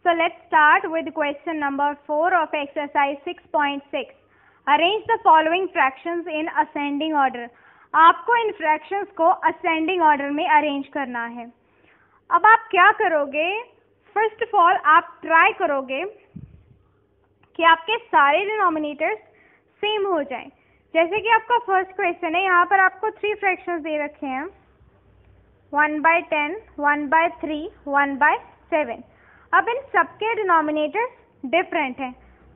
So let's start with question number 4 of exercise 6.6. Arrange the following fractions in ascending order. आपको इन fractions को ascending order में arrange करना है। अब आप क्या करोगे? फर्स्ट ऑफ ऑल आप ट्राई करोगे कि आपके सारे डिनोमिनेटर्स सेम हो जाएं। जैसे कि आपका फर्स्ट क्वेश्चन है, यहाँ पर आपको 3 फ्रैक्शंस दे रखे हैं, 1/10, 1/3, 1/7। अब इन सबके डिनोमिनेटर्स डिफरेंट हैं,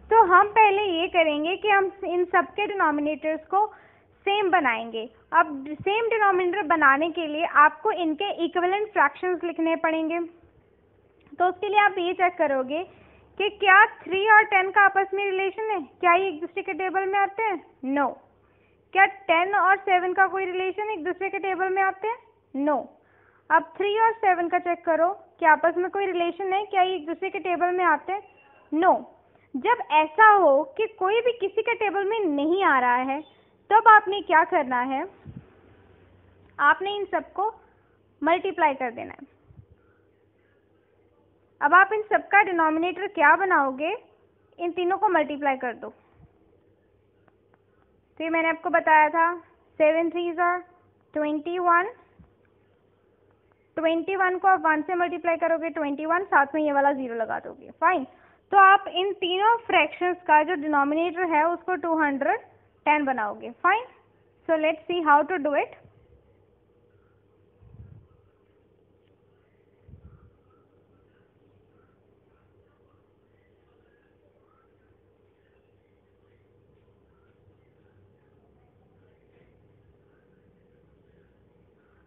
तो हम पहले ये करेंगे कि हम इन सबके डिनोमिनेटर्स को सेम बनाएंगे। अब सेम डिनोमिनेटर बनाने के लिए आपको इनके इक्विवेलेंट फ्रैक्शंस लिखने पड़ेंगे। तो उसके लिए आप ये चेक करोगे कि क्या 3 और 10 का आपस में रिलेशन है, क्या ये एक दूसरे के टेबल में आते हैं? नो। क्या 10 और 7 का कोई रिलेशन एक दूसरे के टेबल में आते हैं? नो। अब 3 और 7 का चेक करो, क्या आपस में कोई रिलेशन है, क्या ये एक दूसरे के टेबल में आते हैं? नो। जब ऐसा हो कि कोई भी किसी के टेबल में नहीं आ रहा है, तब आपने क्या करना है, आपने इन सबको मल्टीप्लाई कर देना है। अब आप इन सबका डिनोमिनेटर क्या बनाओगे? इन तीनों को मल्टीप्लाई कर दो। तो ये मैंने आपको बताया था, 7 3s are 21, 21 को आप 1 से मल्टीप्लाई करोगे 21, साथ में ये वाला 0 लगा दोगे। फाइन। तो आप इन तीनों फ्रैक्शंस का जो डिनोमिनेटर है उसको 210 बनाओगे। Fine. So let's see how to do it.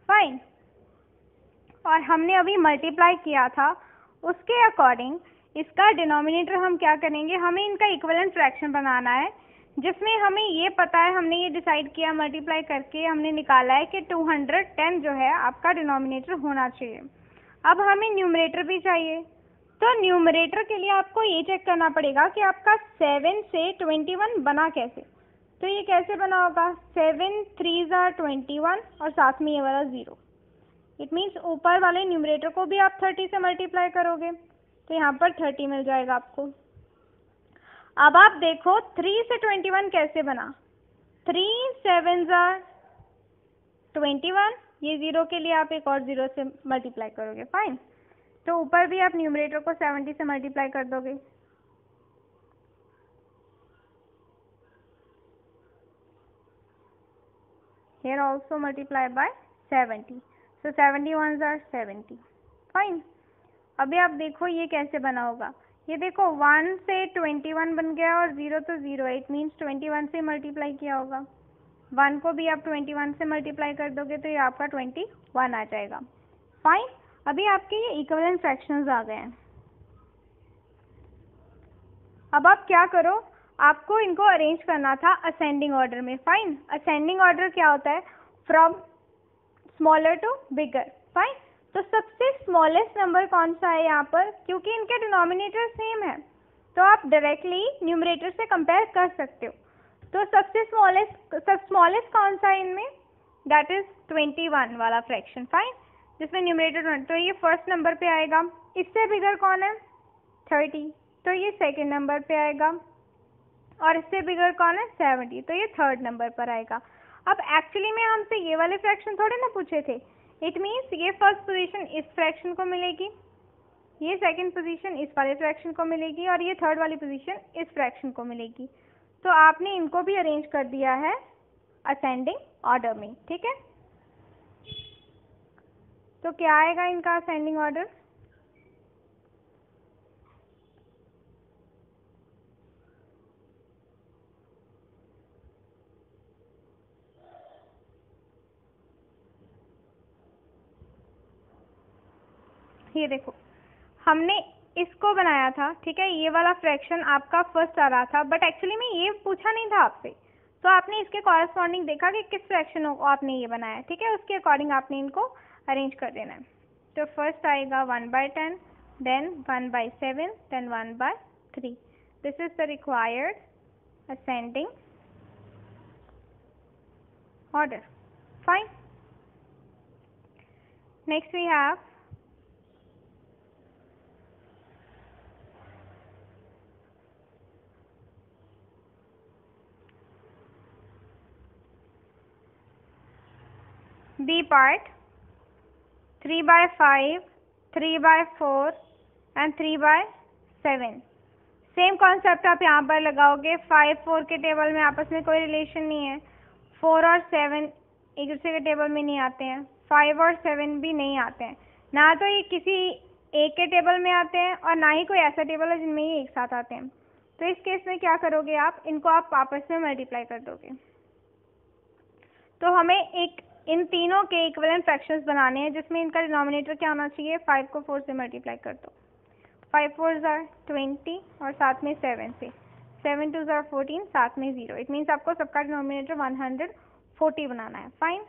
Fine. और हमने अभी मल्टीप्लाई किया था, उसके अकॉर्डिंग इसका डिनोमिनेटर हम क्या करेंगे, हमें इनका इक्विवेलेंट फ्रैक्शन बनाना है, जिसमें हमें ये पता है, हमने ये डिसाइड किया मल्टीप्लाई करके, हमने निकाला है कि 210 जो है आपका डिनोमिनेटर होना चाहिए। अब हमें न्यूमरेटर भी चाहिए, तो न्यूमरेटर के लिए आपको ये चेक करना पड़ेगा कि आपका 7 से 21 बना कैसे। तो ये कैसे बना होगा? 7 3s are 21 और साथ में ये वाला 0। इट मीन्स ऊपर वाले न्यूमरेटर को भी आप 30 से मल्टीप्लाई करोगे, तो यहाँ पर 30 मिल जाएगा आपको। अब आप देखो 3 से 21 कैसे बना? 3 7s are 21, ये 0 के लिए आप एक और 0 से मल्टीप्लाई करोगे। फाइन। तो ऊपर भी आप न्यूमरेटर को 70 से मल्टीप्लाई कर दोगे। Here also multiply by 70. So 71s are 70. Fine. अभी आप देखो ये कैसे बना होगा। ये देखो 1 से 21 बन गया और 0 तो 0 है, इट मीन्स 21 से मल्टीप्लाई किया होगा। 1 को भी आप 21 से मल्टीप्लाई कर दोगे तो ये आपका 21 आ जाएगा। फाइन। अभी आपके ये इक्विवेलेंट फ्रैक्शंस आ गए हैं। अब आप क्या करो, आपको इनको अरेंज करना था असेंडिंग ऑर्डर में। फाइन। असेंडिंग ऑर्डर क्या होता है? From smaller to bigger. Fine. तो सबसे स्मॉलेस्ट नंबर कौन सा है यहाँ पर? क्योंकि इनके डिनोमिनेटर सेम है, तो आप डायरेक्टली न्यूमरेटर से कंपेयर कर सकते हो। तो सबसे स्मॉलेस्ट कौन सा है इनमें? दैट इज 21 वाला फ्रैक्शन। फाइन। जिसमें न्यूमरेटर, तो ये फर्स्ट नंबर पे आएगा। इससे बिगर कौन है? 30, तो ये सेकेंड नंबर पे आएगा। और इससे बिगर कौन है? 70, तो ये थर्ड नंबर पर आएगा। अब एक्चुअली में हमसे ये वाले फ्रैक्शन थोड़े ना पूछे थे। इट मीन्स ये फर्स्ट पोजीशन इस फ्रैक्शन को मिलेगी, ये सेकंड पोजीशन इस वाले फ्रैक्शन को मिलेगी और ये थर्ड वाली पोजीशन इस फ्रैक्शन को मिलेगी। तो आपने इनको भी अरेंज कर दिया है असेंडिंग ऑर्डर में। ठीक है। तो क्या आएगा इनका असेंडिंग ऑर्डर? ये देखो, हमने इसको बनाया था, ठीक है, ये वाला फ्रैक्शन आपका फर्स्ट आ रहा था, बट एक्चुअली में ये पूछा नहीं था आपसे, तो आपने इसके कॉरेस्पॉन्डिंग देखा कि किस फ्रैक्शन को आपने ये बनाया। ठीक है, उसके अकॉर्डिंग आपने इनको अरेंज कर देना है। तो फर्स्ट आएगा 1/10, then 1/7, then 1/3। This is the required ascending order. Fine. Next we have B part 3/5, 3/4 and 3/7। Same concept आप यहाँ पर लगाओगे। 5, 4 के टेबल में आपस में कोई रिलेशन नहीं है। 4 और 7 एक दूसरे के टेबल में नहीं आते हैं। 5 और 7 भी नहीं आते हैं। ना तो ये किसी एक के टेबल में आते हैं और ना ही कोई ऐसा टेबल है जिनमें ये एक साथ आते हैं। तो इस केस में क्या करोगे आप, इनको आप आपस में मल्टीप्लाई कर दोगे। तो हमें एक इन तीनों के इक्विवेलेंट फ्रैक्शंस बनाने हैं जिसमें इनका डिनोमिनेटर क्या होना चाहिए, 5 को 4 से मल्टीप्लाई कर दो। 5 4s are 20 और साथ में 7 से 7 2s are 14, साथ में 0। इट मीन्स आपको सबका डिनोमिनेटर 140 बनाना है। फाइन।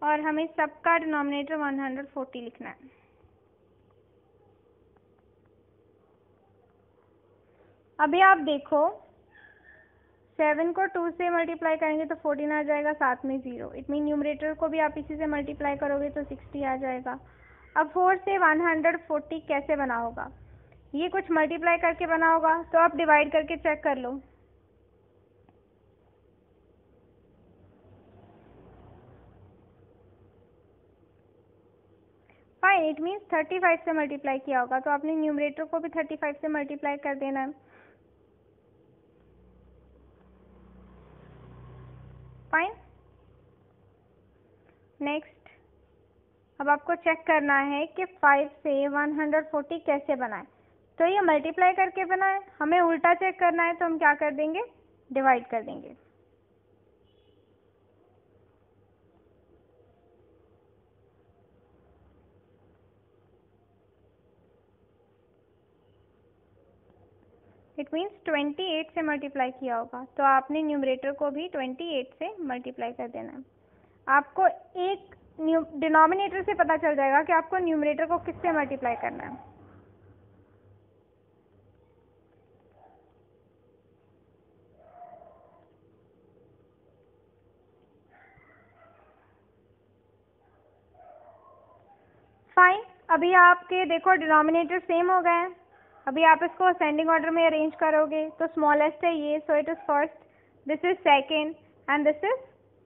और हमें सबका डिनोमिनेटर 140 लिखना है। अभी आप देखो 7 को 2 से मल्टीप्लाई करेंगे तो 14 आ जाएगा, साथ में 0। इट मीन न्यूमरेटर को भी आप इसी से मल्टीप्लाई करोगे तो 60 आ जाएगा। अब 4 से 140 कैसे बना होगा, ये कुछ मल्टीप्लाई करके बना होगा, तो आप डिवाइड करके चेक कर लो। फाइन, इट मीन्स 35 से मल्टीप्लाई किया होगा, तो आपने न्यूमरेटर को भी 35 से मल्टीप्लाई कर देना है। फाइन। नेक्स्ट, अब आपको चेक करना है कि 5 से 140 कैसे बनाए। तो ये मल्टीप्लाई करके बनाए, हमें उल्टा चेक करना है तो हम क्या कर देंगे, डिवाइड कर देंगे। इट मीन्स 28 से मल्टीप्लाई किया होगा, तो आपने न्यूमरेटर को भी 28 से मल्टीप्लाई कर देना है। आपको एक डिनोमिनेटर से पता चल जाएगा कि आपको न्यूमरेटर को किससे मल्टीप्लाई करना है। फाइन, अभी आपके देखो डिनोमिनेटर सेम हो गए हैं। अभी आप इसको असेंडिंग ऑर्डर में अरेंज करोगे तो स्मॉलेस्ट है ये, so it is first, this is second and this is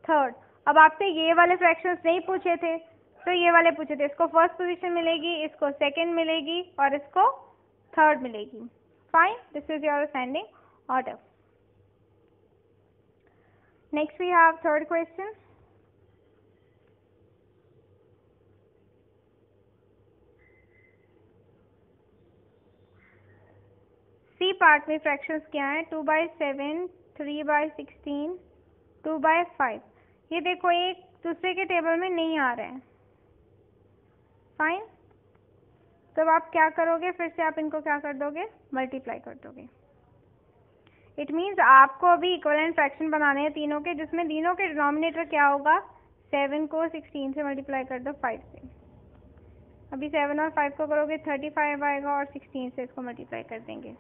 third. अब आपसे ये वाले फ्रैक्शंस नहीं पूछे थे, तो ये वाले पूछे थे। इसको फर्स्ट पोजीशन मिलेगी, इसको सेकेंड मिलेगी और इसको थर्ड मिलेगी। Fine, this is your ascending order. Next we have third question. C part में फ्रैक्शंस क्या है, 2/7, 3/16, 2/5। ये देखो एक दूसरे के टेबल में नहीं आ रहे हैं। फाइन, तो अब आप क्या करोगे, फिर से आप इनको क्या कर दोगे, मल्टीप्लाई कर दोगे। इट मीन्स आपको अभी इक्विवेलेंट फ्रैक्शन बनाने हैं तीनों के, जिसमें तीनों के डिनोमिनेटर क्या होगा, 7 को 16 से मल्टीप्लाई कर दो 5 से। अभी 7 और 5 को करोगे 35 आएगा और 16 से इसको मल्टीप्लाई कर देंगे।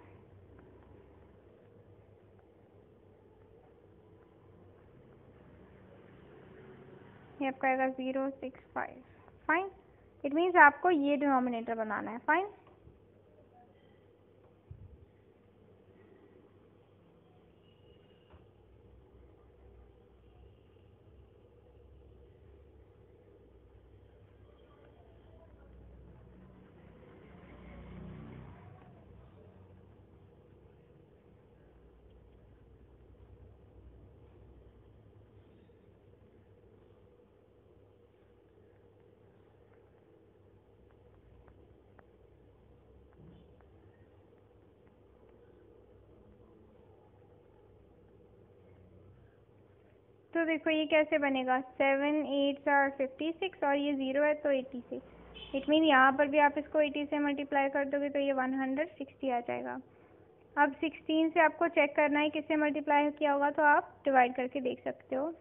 ये आपका आएगा 065। फाइन, इट मीन्स आपको ये डिनोमिनेटर बनाना है। फाइन, तो देखो ये कैसे बनेगा, 7 8 are 56 और ये 0 है तो 80 से। इट मीन यहाँ पर भी आप इसको 80 से मल्टीप्लाई कर दोगे तो ये 160 आ जाएगा। अब 16 से आपको चेक करना है किससे मल्टीप्लाई किया होगा, तो आप डिवाइड करके देख सकते हो।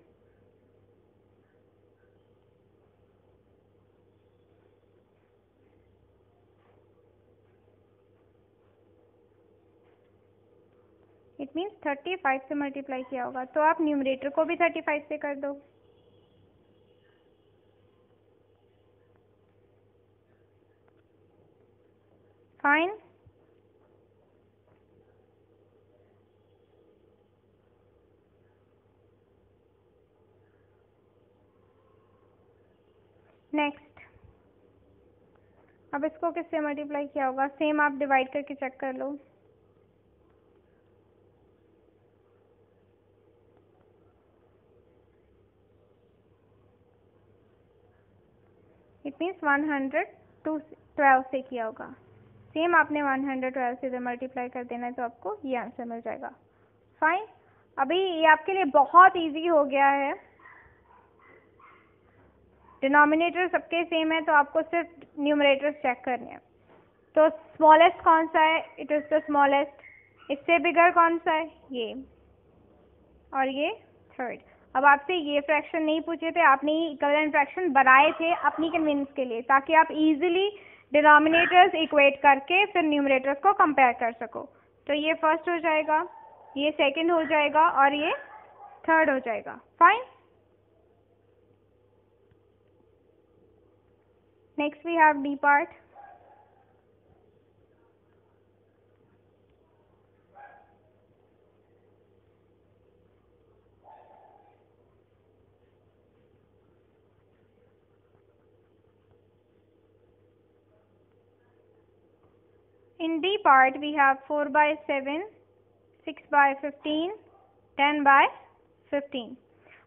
इट इट मीन्स 35 से मल्टीप्लाई किया होगा, तो आप न्यूमरेटर को भी 35 से कर दो। फाइन। नेक्स्ट, अब इसको किससे मल्टीप्लाई किया होगा? सेम आप डिवाइड करके चेक कर लो। इट मीन्स 112 से किया होगा। सेम आपने 112 से इधर मल्टीप्लाई कर देना है, तो आपको ये आंसर मिल जाएगा। फाइन। अभी ये आपके लिए बहुत इजी हो गया है। डिनोमिनेटर सबके सेम है, तो आपको सिर्फ न्यूमरेटर चेक करने हैं। तो स्मॉलेस्ट कौन सा है? It is the smallest. इससे बिगर कौन सा है? ये, और ये थर्ड। अब आपसे ये फ्रैक्शन नहीं पूछे थे, आपने इक्विवेलेंट फ्रैक्शन बनाए थे अपनी कन्वीनियंस के लिए, ताकि आप इजीली डिनोमिनेटर्स इक्वेट करके फिर न्यूमरेटर्स को कंपेयर कर सको। तो ये फर्स्ट हो जाएगा, ये सेकंड हो जाएगा, और ये थर्ड हो जाएगा। Fine. Next we have D part. In D part, we have 4 by 7, 6 by 15, 10 by 15.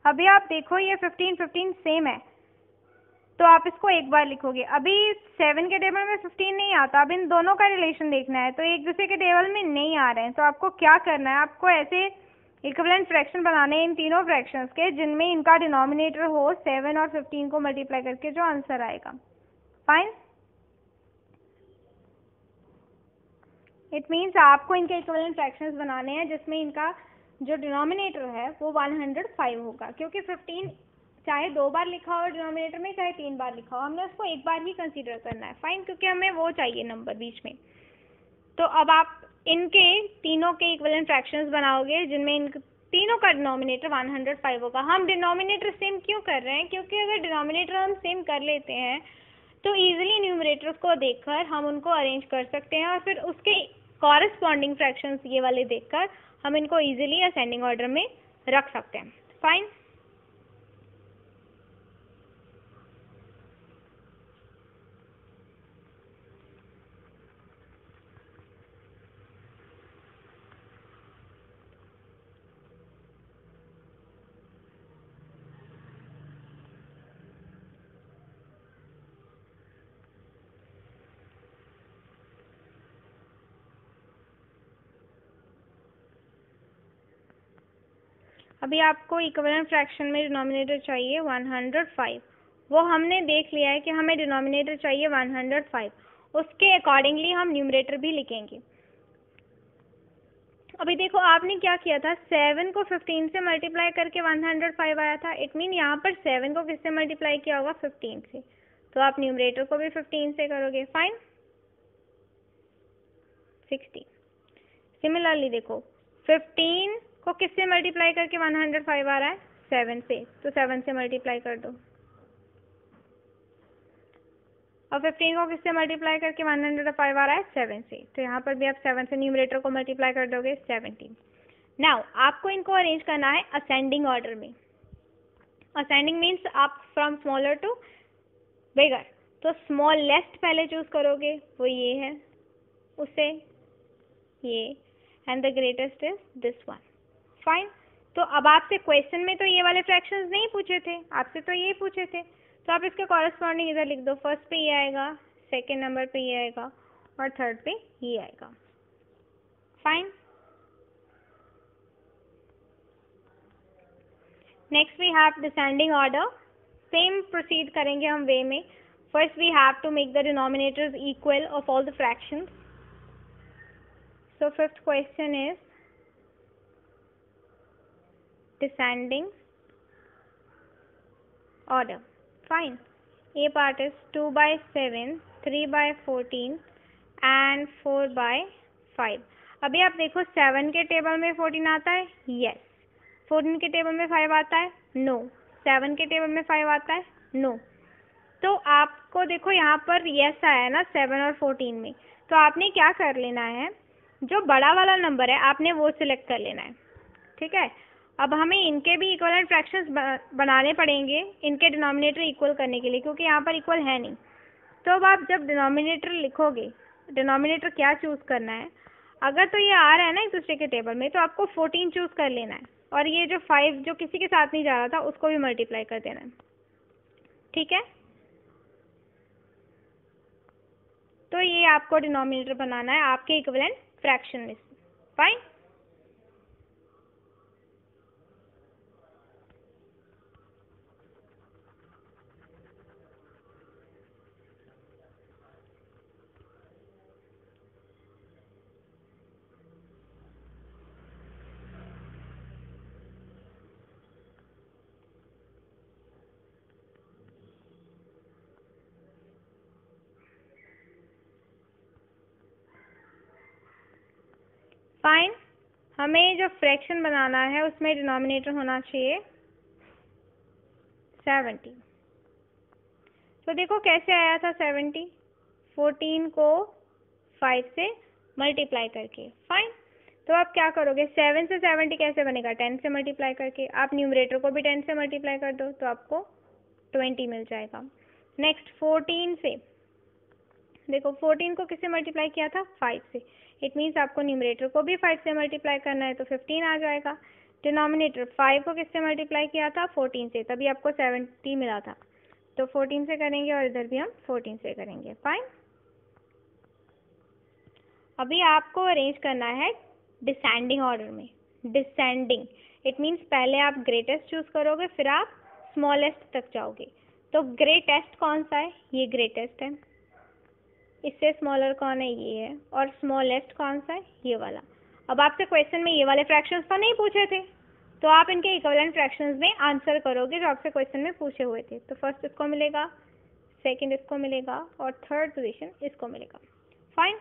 अभी आप देखो ये 15 15 सेम है, तो आप इसको एक बार लिखोगे। अभी 7 के टेबल में 15 नहीं आता, अब इन दोनों का रिलेशन देखना है, तो एक दूसरे के टेबल में नहीं आ रहे हैं। तो आपको क्या करना है? आपको ऐसे इक्विवेलेंट फ्रैक्शन बनाने हैं इन तीनों फ्रैक्शंस के, जिनमें इनका डिनोमिनेटर हो 7 और 15 को मल्टीप्लाई करके जो आंसर आएगा। फाइन। इट मीन्स आपको इनके इक्विवेलेंट फ्रैक्शंस बनाने हैं जिसमें इनका जो डिनोमिनेटर है वो 105 होगा, क्योंकि 15 चाहे 2 बार लिखा हो डिनोमिनेटर में, चाहे 3 बार लिखा हो, हमने उसको एक बार ही कंसीडर करना है। फाइन, क्योंकि हमें वो चाहिए नंबर बीच में। तो अब आप इनके तीनों के इक्विवेलेंट फ्रैक्शंस बनाओगे जिनमें इन तीनों का डिनोमिनेटर 105 होगा। हम डिनोमिनेटर सेम क्यों कर रहे हैं? क्योंकि अगर डिनोमिनेटर हम सेम कर लेते हैं तो इजीली न्यूमरेटर्स को देखकर हम उनको अरेंज कर सकते हैं, और फिर उसके कॉरेस्पॉन्डिंग फ्रैक्शंस ये वाले देखकर हम इनको इजीली असेंडिंग ऑर्डर में रख सकते हैं। फाइन। अभी आपको इक्विवेलेंट फ्रैक्शन में डिनोमिनेटर चाहिए 105। वो हमने देख लिया है कि हमें डिनोमिनेटर चाहिए 105, उसके अकॉर्डिंगली हम न्यूमरेटर भी लिखेंगे। अभी देखो आपने क्या किया था, 7 को 15 से मल्टीप्लाई करके 105 आया था। इट मीन यहाँ पर 7 को किससे मल्टीप्लाई किया होगा? 15 से, तो आप न्यूमरेटर को भी 15 से करोगे। फाइन। 60। सिमिलरली देखो 15 को किससे मल्टीप्लाई करके 105 आ रहा है? 7 से, तो 7 से मल्टीप्लाई कर दो। और 15 को किससे मल्टीप्लाई करके 105 आ रहा है? 7 से, तो यहाँ पर भी आप 7 से न्यूमरेटर को मल्टीप्लाई कर दोगे 17। नाउ आपको इनको अरेंज करना है असेंडिंग ऑर्डर में। असेंडिंग मीन्स आप फ्रॉम स्मॉलर टू बिगर, तो स्मॉलेस्ट पहले चूज करोगे, वो ये है, उससे ये, and the greatest is this one. Fine. तो अब आपसे क्वेश्चन में तो ये वाले फ्रैक्शंस नहीं पूछे थे, आपसे तो ये पूछे थे, तो आप इसके कॉरेस्पॉन्डिंग इधर लिख दो। फर्स्ट पे ये आएगा, सेकेंड नंबर पे ये आएगा, और थर्ड पे ये आएगा। Fine. Next we have descending order. Same proceed करेंगे हम वे में। First we have to make the denominators equal of all the fractions. So fifth question is descending order. Fine. A part is 2 by 7, 3 by 14 and 4 by 5. अभी आप देखो 7 के table में 14 आता है, यस। 14 के टेबल में 5 आता है, नो। 7 के टेबल में 5 आता है, नो। तो आपको देखो यहाँ पर यस आया है ना 7 और 14 में, तो आपने क्या कर लेना है, जो बड़ा वाला नंबर है आपने वो सिलेक्ट कर लेना है, ठीक है। अब हमें इनके भी इक्वलेंट फ्रैक्शंस बनाने पड़ेंगे इनके डिनोमिनेटर इक्वल करने के लिए, क्योंकि यहाँ पर इक्वल है नहीं। तो अब आप जब डिनोमिनेटर लिखोगे, डिनोमिनेटर क्या चूज करना है, अगर तो ये आ रहा है ना एक दूसरे के टेबल में, तो आपको 14 चूज कर लेना है, और ये जो 5 जो किसी के साथ नहीं जा रहा था उसको भी मल्टीप्लाई कर देना है, ठीक है। तो ये आपको डिनोमिनेटर बनाना है आपके इक्विवेलेंट फ्रैक्शन में से, फाइन। फाइन, हमें जो फ्रैक्शन बनाना है उसमें डिनोमिनेटर होना चाहिए 70। तो देखो कैसे आया था 70, 14 को 5 से मल्टीप्लाई करके, फाइन। तो आप क्या करोगे, 7 से 70 कैसे बनेगा, 10 से मल्टीप्लाई करके। आप न्यूमरेटर को भी 10 से मल्टीप्लाई कर दो तो आपको 20 मिल जाएगा। नेक्स्ट 14 से देखो, 14 को किससे मल्टीप्लाई किया था, 5 से। इट मीन्स आपको न्यूमरेटर को भी 5 से मल्टीप्लाई करना है, तो 15 आ जाएगा। डिनोमिनेटर 5 को किससे मल्टीप्लाई किया था, 14 से, तभी आपको 70 मिला था। तो 14 से करेंगे और इधर भी हम 14 से करेंगे, फाइन। अभी आपको अरेंज करना है डिसेंडिंग ऑर्डर में। डिसेंडिंग इट मीन्स पहले आप ग्रेटेस्ट चूज करोगे, फिर आप स्मॉलेस्ट तक जाओगे। तो ग्रेटेस्ट कौन सा है, ये ग्रेटेस्ट है। इससे स्मॉलर कौन है, ये है। और स्मॉलेस्ट कौन सा है, ये वाला। अब आपसे क्वेश्चन में ये वाले फ्रैक्शंस तो नहीं पूछे थे, तो आप इनके इक्विवेलेंट फ्रैक्शंस में आंसर करोगे जो आपसे क्वेश्चन में पूछे हुए थे। तो फर्स्ट इसको मिलेगा, सेकंड इसको मिलेगा, और थर्ड पोजीशन इसको मिलेगा, fine.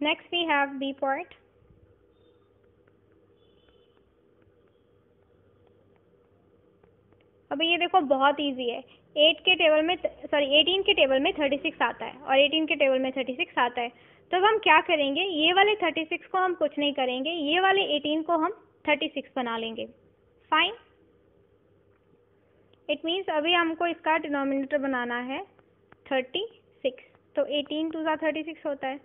Next we have B part. अभी ये देखो बहुत इजी है। 8 के टेबल में 18 के टेबल में 36 आता है और 18 के टेबल में 36 आता है। तो अब हम क्या करेंगे, ये वाले 36 को हम कुछ नहीं करेंगे, ये वाले 18 को हम 36 बना लेंगे, फाइन। इट मीन्स अभी हमको इसका डिनोमिनेटर बनाना है 36। तो 18 2 सा 36 होता है,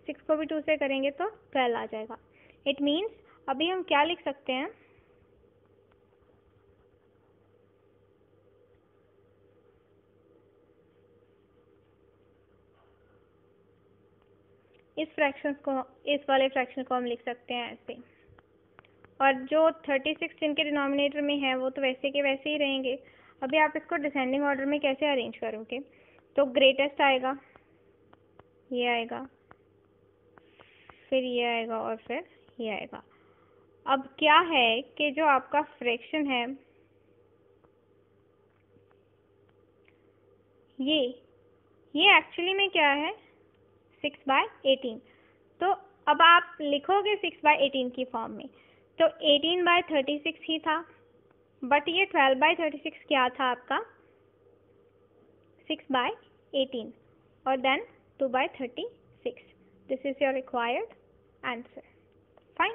6 को भी 2 से करेंगे तो 12 आ जाएगा। इट मीन्स अभी हम क्या लिख सकते हैं, इस वाले फ्रैक्शन को हम लिख सकते हैं ऐसे। और जो 36 जिनके डिनोमिनेटर में है वो तो वैसे के वैसे ही रहेंगे। अभी आप इसको डिसेंडिंग ऑर्डर में कैसे अरेंज करोगे, तो ग्रेटेस्ट आएगा, ये आएगा, फिर ये आएगा और फिर ये आएगा। अब क्या है कि जो आपका फ्रैक्शन है ये एक्चुअली में क्या है, 6/18। तो अब आप लिखोगे 6/18 की फॉर्म में, तो 18/36 ही था, बट ये 12/36 क्या था आपका, 6/18 और then 2/36। This is your required answer, fine.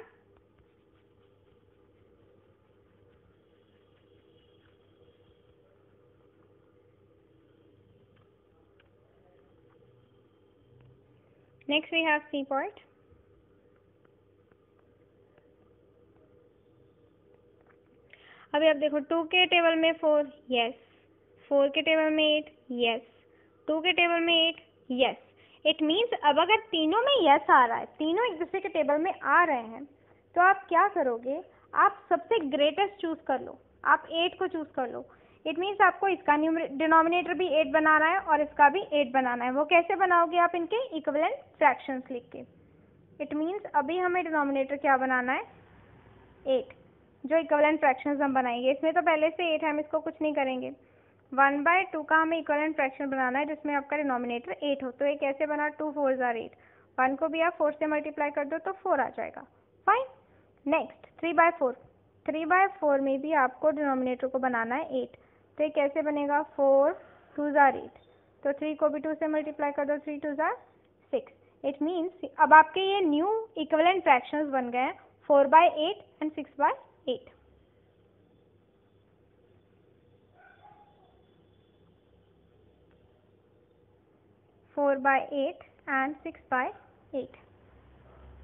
Next we have C part. अभी आप देखो 2 के टेबल में 4, यस। 4 के टेबल में 8, यस। 2 के टेबल में 8, यस। इट मीन्स अब अगर तीनों में यस आ रहा है, तीनों एक दूसरे के टेबल में आ रहे हैं, तो आप क्या करोगे, आप सबसे ग्रेटेस्ट चूज कर लो, आप 8 को चूज कर लो। इट मीन्स आपको इसका डिनोमिनेटर भी 8 बनाना है और इसका भी 8 बनाना है। वो कैसे बनाओगे आप, इनके इक्विवेलेंट फ्रैक्शंस लिख के। इट मीन्स अभी हमें डिनोमिनेटर क्या बनाना है, 8 जो इक्विवेलेंट फ्रैक्शंस हम बनाएंगे। इसमें तो पहले से 8 है, हम इसको कुछ नहीं करेंगे। 1/2 का हमें इक्विवेलेंट फ्रैक्शन बनाना है जिसमें आपका डिनोमिनेटर 8 हो। तो ये कैसे बना, 2 4 ज़ार 8, 1 को भी आप 4 से मल्टीप्लाई कर दो तो 4 आ जाएगा। फाइन। नेक्स्ट 3/4, 3/4 में भी आपको डिनोमिनेटर को बनाना है 8। तो ये कैसे बनेगा, 4 2 ज़ार 8, तो 3 को भी 2 से मल्टीप्लाई कर दो, 3 2 ज़ार 6। इट मीन्स अब आपके ये न्यू इक्विवेलेंट फ्रैक्शंस बन गए हैं 4/8 and 6/8। Four by eight and 6/8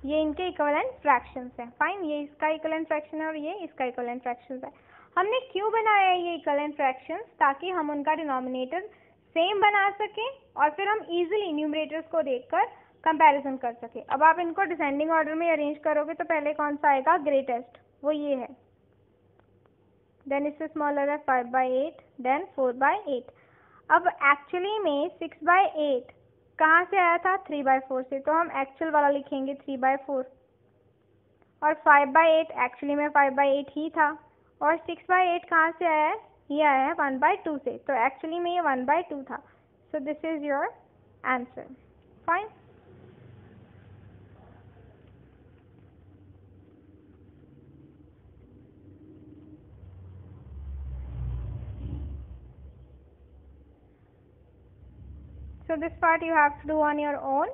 ये इनके इक्विवेलेंट फ्रैक्शंस हैं। फाइन, ये इसका इक्विवेलेंट फ्रैक्शन है और ये इसका इक्विवेलेंट फ्रैक्शंस है। हमने क्यों बनाया है ये इक्विवेलेंट फ्रैक्शंस, ताकि हम उनका डिनोमिनेटर सेम बना सकें और फिर हम इजीली न्यूमरेटर्स को देखकर कंपैरिजन कर सकें। अब आप इनको डिसेंडिंग ऑर्डर में अरेंज करोगे तो पहले कौन सा आएगा, ग्रेटेस्ट, वो ये है। देन इससे स्मॉलर है 5/8, देन 4/8। अब एक्चुअली में 6/8 कहाँ से आया था, 3/4 से, तो हम एक्चुअल वाला लिखेंगे 3/4। और 5/8 एक्चुअली में 5/8 ही था। और 6/8 कहाँ से आया है, ये आया है 1/2 से, तो एक्चुअली में ये 1/2 था। So this is your answer. Fine. So this part you have to do on your own.